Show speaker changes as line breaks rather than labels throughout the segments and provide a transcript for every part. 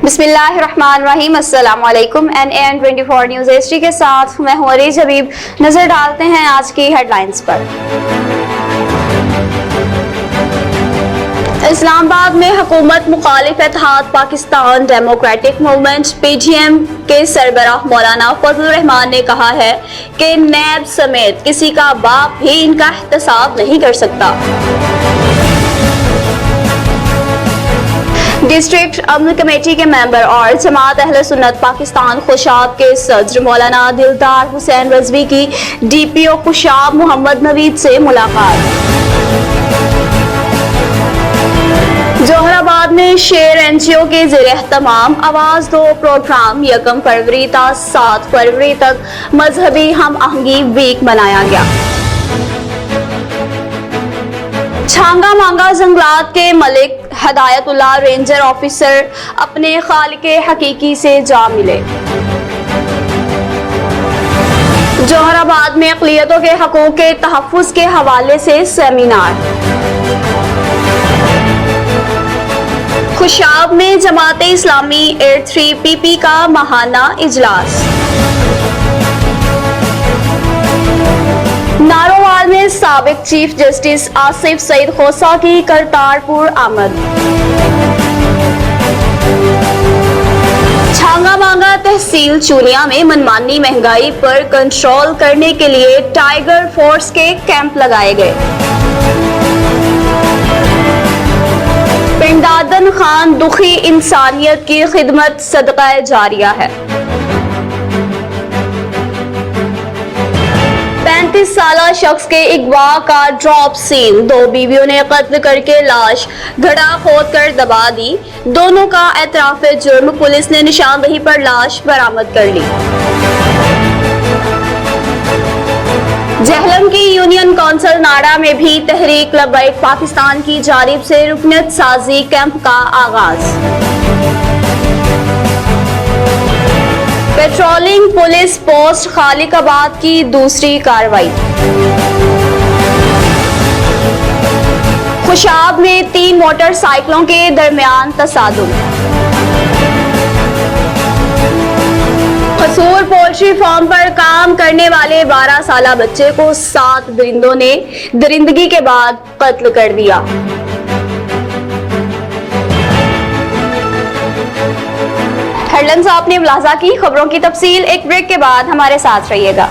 बिस्मिल्लाहिर्रहमानिर्रहीम। अस्सलाम वालेकुम। NAN24 न्यूज़ एचडी के साथ मैं हूं अरीज हबीब। नजर डालते हैं आज की हेडलाइंस पर। इस्लामाबाद में हुकूमत मुखालिफ इत्तेहाद पाकिस्तान डेमोक्रेटिक मूवमेंट PDM के सरबराह मौलाना फजलुर रहमान ने कहा है कि नैब समेत किसी का बाप भी इनका एहतसाब नहीं कर सकता। डिस्ट्रिक्ट अमन कमेटी के मेंबर और जमात अहले सुन्नत पाकिस्तान खुशाब के सदर मौलाना दिलदार हुसैन रजवी की DPO खुशाब मोहम्मद नवीद से मुलाकात। जोहराबाद में शेर NGO के ज़ेर-ए-एहतमाम आवाज़ दो प्रोग्राम 1 फरवरी ta 7 फरवरी तक मजहबी हम आहंगी वीक मनाया गया। छांगा मांगा जंगलात के मलिक हदायतुल्लाह रेंजर ऑफिसर अपने खालिके हकीकी से जा मिले। जोहराबाद में अक़लियतों के हकूक़ के तहफ़्फ़ुज़ के हवाले से सेमिनार। खुशाब में जमाते इस्लामी 83PP का माहाना इजलास। नारोवाल में साबिक चीफ जस्टिस आसिफ सईद खोसा की करतारपुर आमद। छांगा मांगा तहसील चूनिया में मनमानी महंगाई पर कंट्रोल करने के लिए टाइगर फोर्स के कैंप लगाए गए। पिंडादन खान दुखी इंसानियत की खिदमत सदका जारिया है। 35 साला शख्स के अगवा का ड्रॉप सीन। 2 बीवियों ने कत्ल करके लाश घड़ा खोद कर दबा दी। दोनों का एतराफ जुर्म। पुलिस ने निशानदही पर लाश बरामद कर ली। जहलम की यूनियन काउंसिल नाड़ा में भी तहरीक लब्बैक पाकिस्तान की जानिब से रुकनियत साजी कैंप का आगाज। पेट्रोलिंग पुलिस पोस्ट खालिकाबाद की दूसरी कार्रवाई। खुशाब में 3 मोटरसाइकिलों के दरमियान तसादुम। कसूर पोल्ट्री फार्म पर काम करने वाले 12 साला बच्चे को 7 दरिंदों ने दरिंदगी के बाद कत्ल कर दिया। हेडलाइंस आपने मुलाजा की। खबरों की तफसील एक ब्रेक के बाद हमारे साथ रहिएगा।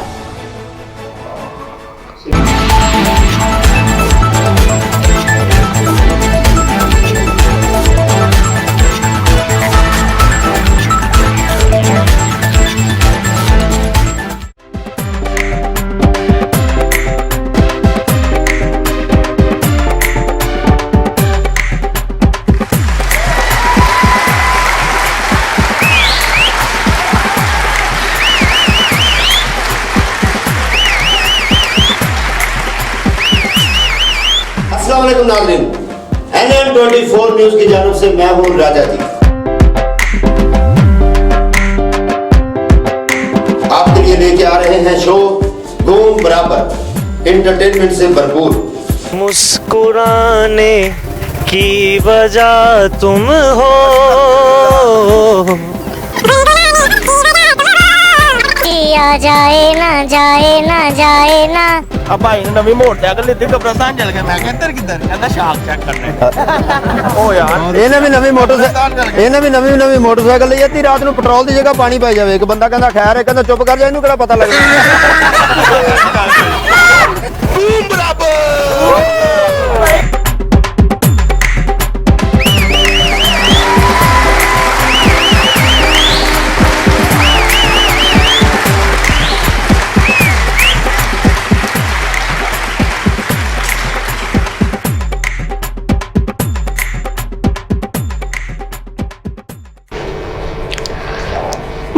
अस्सलामुअलैकुम नाज़रीन, NAN24 न्यूज़ की जानिब से मैं हूँ राजा जी। आपके लिए लेके आ रहे हैं शो धूम बराबर, एंटरटेनमेंट से भरपूर।
मुस्कुराने की वजह तुम हो,
किया जाए ना जाए ना।
अब भाई नवी मोटरसाइकिल लेते कब्रिस्तान चल गए। मैं किधर कहता शाख चेक करने ओ यार
ਇਹ ਨਵੀਂ ਮੋਟਰਸਾਈਕਲ ਲਈ ਅੱਧੀ ਰਾਤ ਨੂੰ ਪੈਟਰੋਲ ਦੀ ਜਗ੍ਹਾ ਪਾਣੀ ਪਾਈ ਜਾਵੇ। ਇੱਕ ਬੰਦਾ ਕਹਿੰਦਾ ਖੈਰ ਹੈ, ਕਹਿੰਦਾ ਚੁੱਪ ਕਰ ਜਾ, ਇਹਨੂੰ ਕਿਹੜਾ ਪਤਾ ਲੱਗਦਾ।
ਧੂਮ ਬਰਾਬਰ।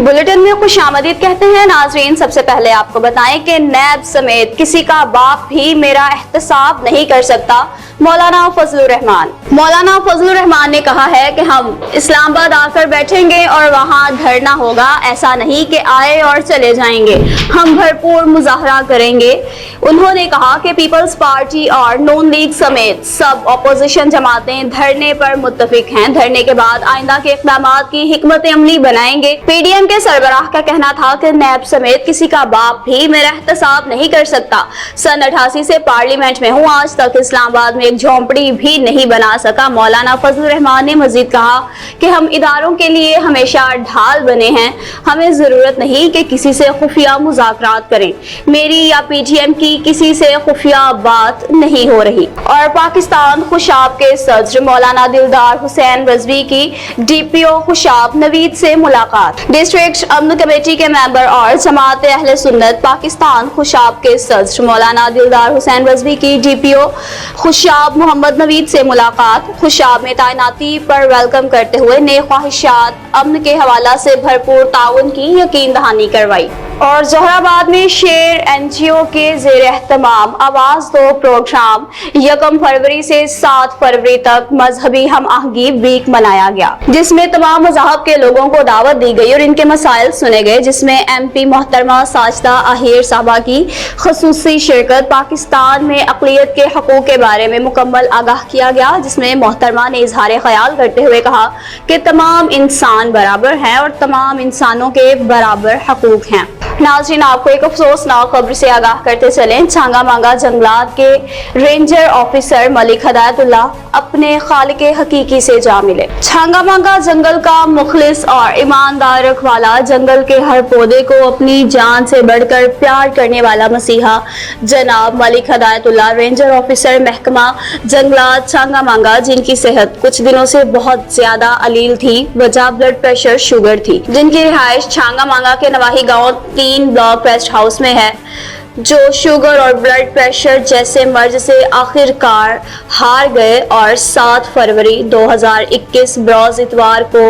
बुलेटिन में खुशामदीद कहते हैं नाजरीन। सबसे पहले आपको बताएं कि नैब समेत किसी का बाप भी मेरा एहतसाब नहीं कर सकता। मौलाना फजलुर रहमान। मौलाना फजलुर रहमान ने कहा है कि हम इस्लामाबाद आकर बैठेंगे और वहाँ धरना होगा, ऐसा नहीं कि आए और चले जाएंगे, हम भरपूर मुजाहरा करेंगे। उन्होंने कहा कि पीपल्स पार्टी और नून लीग समेत सब अपोजिशन जमातें धरने पर मुत्तफिक हैं। धरने के बाद आइंदा के इक़दामात की हिकमत अमली बनाएंगे। पीडीएम के सरबराह का कहना था कि नैब समेत किसी का बाप भी मेरा एहतसाब नहीं कर सकता। सन 88 से पार्लियामेंट में हूँ, आज तक इस्लामाबाद में एक झोंपड़ी भी नहीं बना सका। मौलाना फजलुर रहमान ने मजीद कहा कि हम इदारों के लिए हमेशा ढाल बने हैं, हमें जरूरत नहीं कि किसी से खुफिया मुज़ाकरात करें। मेरी या पीटीएम की किसी से खुफिया बात नहीं हो रही। और पाकिस्तान खुशाब के सदर मौलाना दिलदार हुसैन रजवी की डीपीओ खुशाब नवीद से मुलाकात। डिस्ट्रिक्ट अमन कमेटी के मेंबर और जमात अहले सुन्नत पाकिस्तान खुशाब के सदर मौलाना दिलदार हुसैन रजवी की डीपीओ खुशाब मोहम्मद नवीद से मुलाकात। खुशाब में तैनाती पर वेलकम करते हुए नेक ख्वाहिशात अमन के हवाला से भरपूर ताउन की यकीन दहानी करवाई। और जोहराबाद में शेर एनजीओ के ज़ेर एहतमाम आवाज़ दो प्रोग्राम 1 फरवरी से 7 फरवरी तक मजहबी हम आहंगी वीक मनाया गया, जिसमें तमाम मज़हब के लोगों को दावत दी गई और इनके मसाइल सुने गए, जिसमें एमपी मोहतरमा साजिदा आहिर साहबा की खसूसी शिरकत। पाकिस्तान में अक़लियत के हकूक़ के बारे में मुकम्मल आगाह किया गया, जिसमें मोहतरमा ने इजहार ख्याल करते हुए कहा कि तमाम इंसान बराबर हैं और तमाम इंसानों के बराबर हकूक़ हैं। नाज़रीन, आपको एक अफसोसनाक खबर से आगाह करते चलें। छांगा मांगा जंगलात के रेंजर ऑफिसर मलिक हदायतुल्लाह अपने खालिक हकीकी से जा मिले। छांगा मांगा जंगल का मुखलिस और ईमानदार रखवाला, जंगल के हर पौधे को अपनी जान से बढ़कर प्यार करने वाला मसीहा जनाब मलिक हदायतुल्लाह, रेंजर ऑफिसर महकमा जंगलात छांगा मांगा, जिनकी सेहत कुछ दिनों से बहुत ज्यादा अलील थी, वजह ब्लड प्रेशर शुगर थी, जिनकी रिहाइश छांगा मांगा के नवाही गांव 3 ब्लॉक रेस्ट हाउस में है, जो शुगर और ब्लड प्रेशर जैसे मर्ज से आखिरकार हार गए और 7 फरवरी 2021 बरोज इतवार को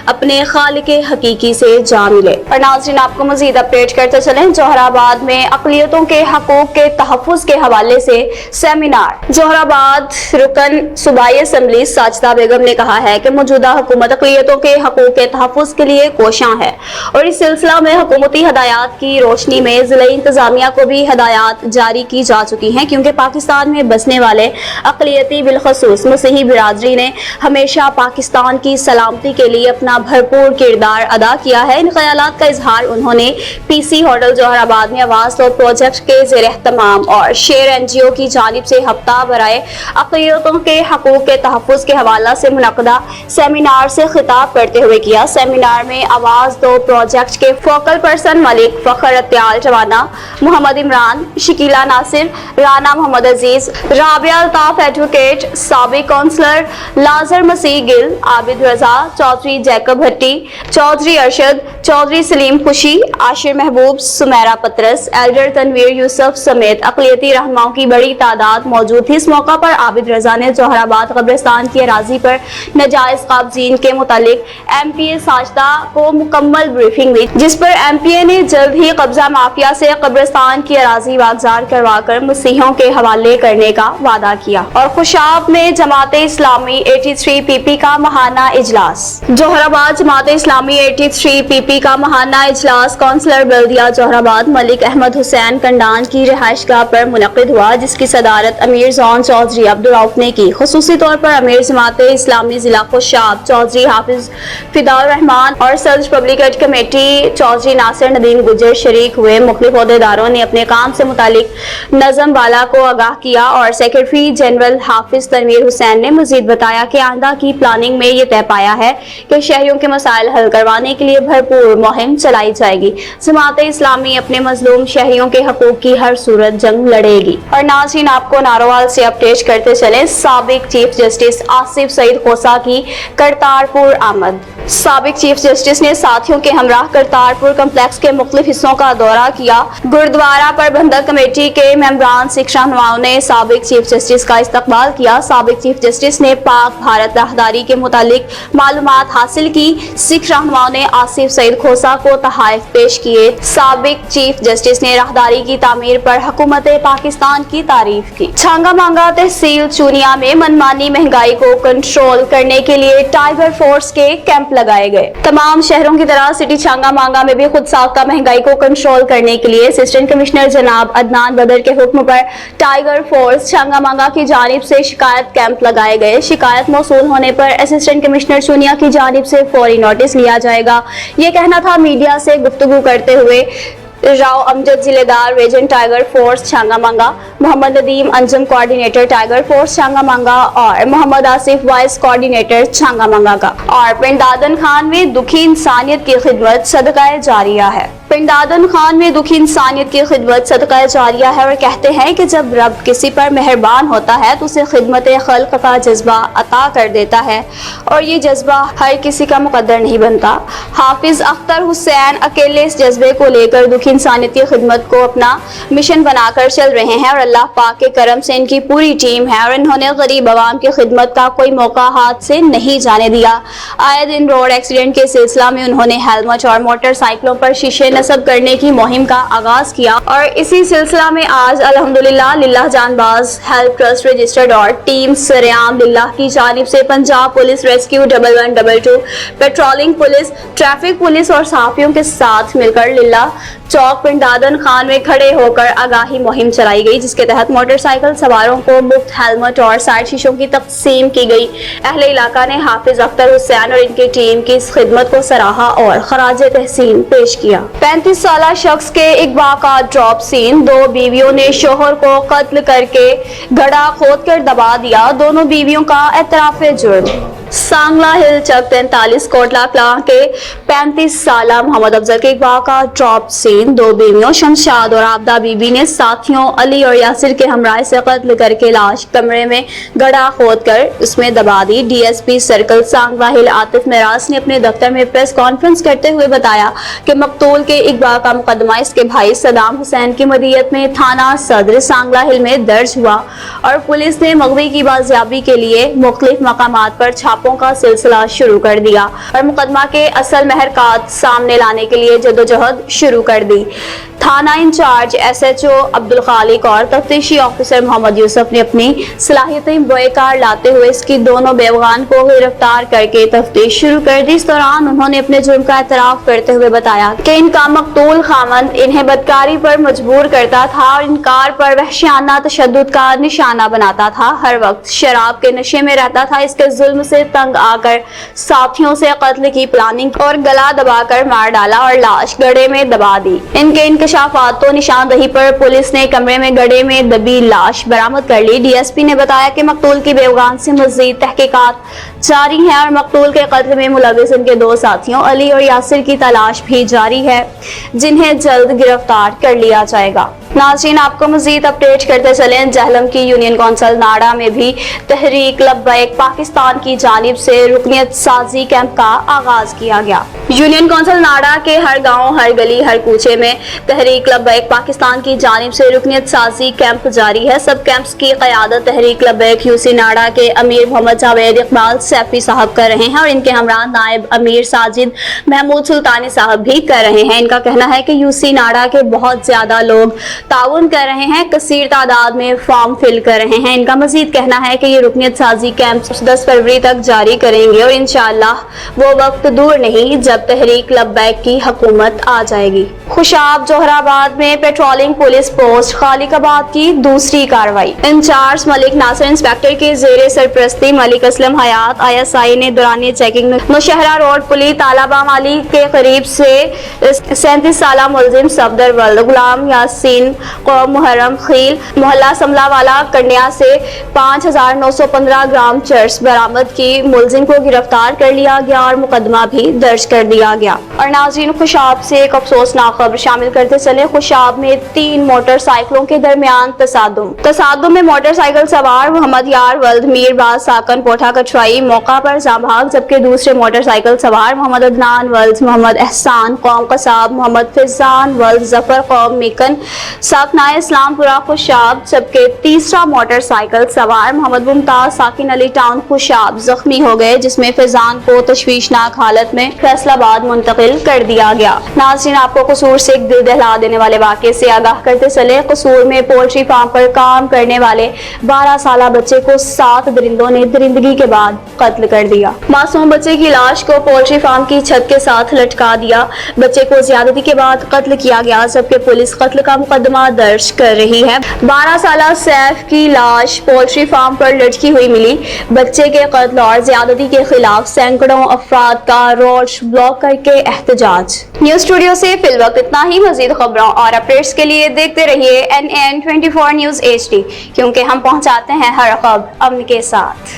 अपने खालिक हकीकी से जा मिले। और नाज़रीन, आपको मजीद अपडेट करते चलें। जोहराबाद में अक़लियतों के हकूक़ के तहफ़्फ़ुज़ के हवाले से सेमिनार। जोहराबाद रुकन सूबाई असम्बली साजिदा बेगम ने कहा है कि मौजूदा हुकूमत अक़लियतों के हकूक़ के तहफ़्फ़ुज़ के लिए कोशां है और इस सिलसिला में हुकूमती हदायत की रोशनी में ज़िला इंतज़ामिया को हदायत जारी की जा चुकी हैं, क्योंकि पाकिस्तान में बसने वाले अक़लियती बिलखसूस मसीही बिरादरी ने हमेशा पाकिस्तान की सलामती के लिए अपना भरपूर किरदार अदा किया है। इन ख्यालात का इजहार उन्होंने पीसी होटल जोहराबाद में आवाज़ दो प्रोजेक्ट के ज़ेर एहतमाम और शेर एनजीओ की जानिब से हफ्ता बराए अक़लियतों के हकूक़ के तहफ़्फ़ुज़ के हवाला से मुनक़दा सेमिनार से खिताब करते हुए किया। सेमिनार में आवाज़ दो प्रोजेक्ट के फोकल पर्सन मलिक फ़खर अत्याल रवाना, मोहम्मद इमरान, शकीला नासिर, राना मोहम्मद अजीज, राबिया अल्ताफ एडवोकेट, साबिक काउंसलर लाजर मसीह गिल, आबिद रजा, चौधरी जैकब भट्टी, चौधरी अरशद, चौधरी सलीम खुशी, आशिर महबूब, सुमेरा पतरस, एल्डर तनवीर यूसुफ समेत अक़लियती रहनुमाओं की बड़ी तादाद मौजूद थी। इस मौका पर आबिद रजा ने जोहराबाद कब्रिस्तान की अराजी पर नाजायज काब्जीन के मुतालिक एमपीए साजिदा को मुकम्मल ब्रीफिंग दी, जिस पर एमपीए ने जल्द ही कब्जा माफिया से कब्रिस्तान की अराजी वागजार करवाकर मसीहों के हवाले करने का वादा किया। और खुशाब में जमात इस्लामी 83 पीपी का महाना इजलास। जोहराबाद जमात इस्लामी 83 पीपी का महाना इजलास काउंसलर बल्दिया जोहराबाद मलिक अहमद हुसैन कंडान की रिहाइशगाह पर मुनक़िद हुआ, जिसकी सदारत अमीर जॉन चौधरी अब्दुल रऊफ ने की। खुसूसी तौर पर अमीर जमात इस्लामी जिला खुशाब चौधरी हाफिज फिदाउर रहमान और सदर पब्लिक कमेटी चौधरी नासिर नदीम गुजर शरीक हुए। मुख्तलिफ ओहदेदारों ने अपने काम से मुतालिक नज़म वाला को आगाह किया और सेक्रेटरी जनरल हाफिज तनवीर हुसैन ने मजीद बताया कि आइंदा की प्लानिंग में ये तय पाया है कि शहरियों के मसाइल हल करवाने के लिए भरपूर मुहिम चलाई जाएगी। जमात इस्लामी अपने मजलूम शहरियों के हकूक की हर सूरत जंग लड़ेगी। और नाज़रीन, आपको नारोवाल से अपडेट करते चले। साबिक चीफ जस्टिस आसिफ सईद खोसा की करतारपुर आमद। साबिक चीफ जस्टिस ने साथियों के हमराह करतारपुर कम्प्लेक्स के मुख्तलिफ हिस्सों का दौरा किया। गुरुद्वारा प्रबंधक कमेटी के मेंबरान सिख रहनुमाओं ने साबिक चीफ जस्टिस का इस्तकबाल किया। साबिक चीफ जस्टिस ने पाक भारत राहदारी के मुतालिक मालूमात हासिल की। सिख रहनुमाओं ने आसिफ सईद खोसा को तहाइफ पेश किए। साबिक चीफ जस्टिस ने राहदारी की तामीर पर हुकूमत पाकिस्तान की तारीफ की। छांगा मांगा तहसील चूनिया में मनमानी महंगाई को कंट्रोल करने के लिए टाइगर फोर्स के कैंप लगाए गए। तमाम शहरों की तरह सिटी छांगा मांगा में भी खुद साख्ता महंगाई को कंट्रोल करने के लिए असिस्टेंट कमिश्नर जनाब अदनान बदर के हुक्म पर टाइगर फोर्स छांगा मांगा की जानिब से शिकायत कैंप लगाए गए। शिकायत मौसूल होने पर असिस्टेंट कमिश्नर चुनिया की जानिब से फौरी नोटिस लिया जाएगा, ये कहना था मीडिया से गुफ्तगू करते हुए राव अमजद जिलेदार regent tiger force Changa Manga, Mohammad Nadeem Anjum coordinator tiger force Changa Manga और मोहम्मद आसिफ वाइस कोऑर्डिनेटर छांगा मांगा का। और पिंड दादन खान में दुखी इंसानियत की खिदमत सदका जारिया है। पिंड दादन खान में दुखी इंसानियत की खिदमत सदका जारिया है और कहते हैं कि जब रब किसी पर मेहरबान होता है तो उसे खिदमत खल्क का जज्बा अता कर देता है और ये जज्बा हर किसी का मुकद्दर नहीं बनता। हाफिज अख्तर हुसैन अकेले इस जज्बे को लेकर दुखी इंसानियत की खिदमत को अपना मिशन बनाकर चल रहे हैं और अल्लाह पाक के करम से इनकी पूरी टीम है और इन्होंने गरीब आवाम की खिदमत का कोई मौका हाथ से नहीं जाने दिया। आए दिन रोड एक्सीडेंट के सिलसिला में उन्होंने हेलमेट और मोटरसाइकिलों पर शीशे नस्ब करने की मुहिम का आगाज किया और इसी सिलसिला में आज अल्हम्दुलिल्लाह लिल्लाह जानबाज हेल्प ट्रस्ट रजिस्टर्ड और टीम सरेआम लिल्लाह की जानिब से Punjab police rescue 1112 patrolling police, traffic police और सहाफियों के साथ मिलकर लिल्लाह चौक पिंड दादन खान में खड़े होकर आगाही मुहिम चलाई गई, जिसके तहत मोटरसाइकिल सवारों को मुफ्त हेलमेट और साइड शीशों की तकसीम की गई। अहले इलाका ने हाफिज अख्तर हुसैन और इनकी टीम की इस खिदमत को सराहा और खराज तहसीन पेश किया। 35 साल शख्स के अगवा का ड्रॉप सीन, 2 बीवियों ने शोहर को कत्ल करके गड्ढा खोदकर दबा दिया, दोनों बीवियों का एतराफ जुर्म। सांगला हिल चक 43 कोटला कलां के 35 साल मोहम्मद अफजल के अगवा का ड्रॉप सीन, 2 बीवियों शमशाद और आबदा बीबी ने साथियों अली और यासिर के हमराह से कत्ल करके लाश कमरे में गड्ढा खोदकर उसमें दबा दी। डीएसपी सर्कल सांगला हिल आतिफ मिराज ने अपने दफ्तर में प्रेस कॉन्फ्रेंस करते हुए बताया कि मकतूल के अगवा का मुकदमा इसके भाई सदाम हुसैन की मदीयत में थाना सदर सांगला हिल में दर्ज हुआ और पुलिस ने मगवी की बाजियाबी के लिए मुख्तलिफ मकामात पर छापों का सिलसिला शुरू कर दिया और मुकदमा के असल महरकात सामने लाने के लिए जदोजहद शुरू कर दी। थाना इंचार्ज एसएचओ अब्दुल खालिक और तफ्तीशी ऑफिसर मोहम्मद यूसुफ ने अपनी सलाहियतें बोएकार लाते हुए इसकी दोनों बेवगान को गिरफ्तार करके तफ्तीश शुरू कर दी। इस दौरान उन्होंने अपने जुर्म का एतराफ करते हुए बताया कि इनका मकतूल खामंद इन्हें बदकारी पर मजबूर करता था और इनकार पर वहशियाना तशद्दुद का निशाना बनाता था। हर वक्त शराब के नशे में रहता था। इसके जुल्म से तंग आकर साथियों से कत्ल की प्लानिंग और गला दबाकर मार डाला और लाश गड्ढे में दबा दी। इनके इंकशाफात निशानदही पर पुलिस ने कमरे में गड्ढे में दबी लाश बरामद कर ली। डीएसपी ने बताया कि मकतूल की बेवगान से मजीद तहकीकात जारी है और मकतूल के कत्ल में मुलविस इनके 2 साथियों अली और यासिर की तलाश भी जारी है, जिन्हें जल्द गिरफ्तार कर लिया जाएगा। नाज़रीन, आपको मजीद अपडेट करते चलें। जहलम की यूनियन कौंसिल नाड़ा में भी तहरीक लब्बैक पाकिस्तान की जानिब से रुकनियत साजी कैंप का आगाज किया गया। यूनियन कौंसिल नाड़ा के हर गांव, हर गली, हर कूचे में तहरीक लब्बैक पाकिस्तान की जानिब से रुकनियत साजी कैंप जारी है। सब कैंप्स की क़यादत तहरीक लब्बैक यूसी नाड़ा के अमीर मोहम्मद जावेद इकबाल सैफी साहब कर रहे हैं और इनके हमरा नायब अमीर साजिद महमूद सुल्तानी साहब भी कर रहे हैं। इनका कहना है कि यूसी नाड़ा के बहुत ज्यादा लोग ताउन कर रहे हैं, कसीर तादाद में फॉर्म फिल कर रहे हैं। इनका मजीद कहना है कि ये रुकनियत साजी कैंप 10 फरवरी तक जारी करेंगे और इंशाअल्लाह वो वक्त दूर नहीं जब तहरीक लब्बैक की हुकूमत आ जाएगी। खुशाब जोहराबाद में पेट्रोलिंग पुलिस पोस्ट खालिकाबाद की दूसरी कार्रवाई। इंचार्ज मलिक नासिर इंस्पेक्टर के जेर सरपरस्ती मलिक असलम हयात ISI ने दौरान चेकिंग नौशहरा रोड पुली तालाबा माली के करीब से 37 साल मुलजिम सफदर वल्द गुलाम यासीन قوم محرم خیل محلہ سملا والا کنڈیا سے 5,915 گرام چرس برآمد کی، ملزم کو گرفتار کر لیا گیا اور مقدمہ بھی درج کر دیا گیا۔ اور ناظرین، خوشاب سے ایک افسوسناک خبر شامل کرتے چلے۔ خوشاب میں 3 موٹر سائیکلوں کے درمیان تصادم میں موٹر سائیکل سوار محمد یار ولد میر باز ساکن پوٹھا کچھوائی موقع پر جاں بھاگ، جبکہ دوسرے موٹر سائیکل سوار محمد عدنان ولد محمد احسان قوم قصاب محمد فضان ولد ظفر قوم میکن ساکنائے اسلام پورہ خوشاب، جبکہ تیسرا موٹر سائیکل سوار محمد ممتاز ساکن علی ٹاؤن خوشاب زخمی ہو گئے، جس میں فضان کو تشویشناک حالت میں فیصل آباد منتقل کر دیا گیا۔ ناظرین، آپ کو قصور سے ایک دل دہلا دینے والے واقعے سے آگاہ کرتے چلے۔ قصور میں پولٹری فارم پر کام کرنے والے 12 سالہ بچے کو 7 درندوں نے درندگی کے بعد قتل کر دیا۔ معصوم بچے کی لاش کو پولٹری فارم کی چھت کے ساتھ لٹکا دیا۔ بچے کو زیادتی کے بعد قتل کیا گیا، جبکہ پولیس قتل کا مقدمہ درج کر رہی ہے۔ 12 سالہ سیف کی لاش پولٹری فارم پر لٹکی ہوئی ملی۔ بچے کے قتل اور زیادتی کے خلاف سینکڑوں افراد کا روڈ بلاک کر کے احتجاج۔ نیوز اسٹوڈیو سے فی الوقت اتنا ہی۔ مزید خبروں اور اپڈیٹس کے لیے دیکھتے رہیے NN 24 نیوز HD، کیونکہ ہم پہنچاتے ہیں ہر خبر امن کے ساتھ۔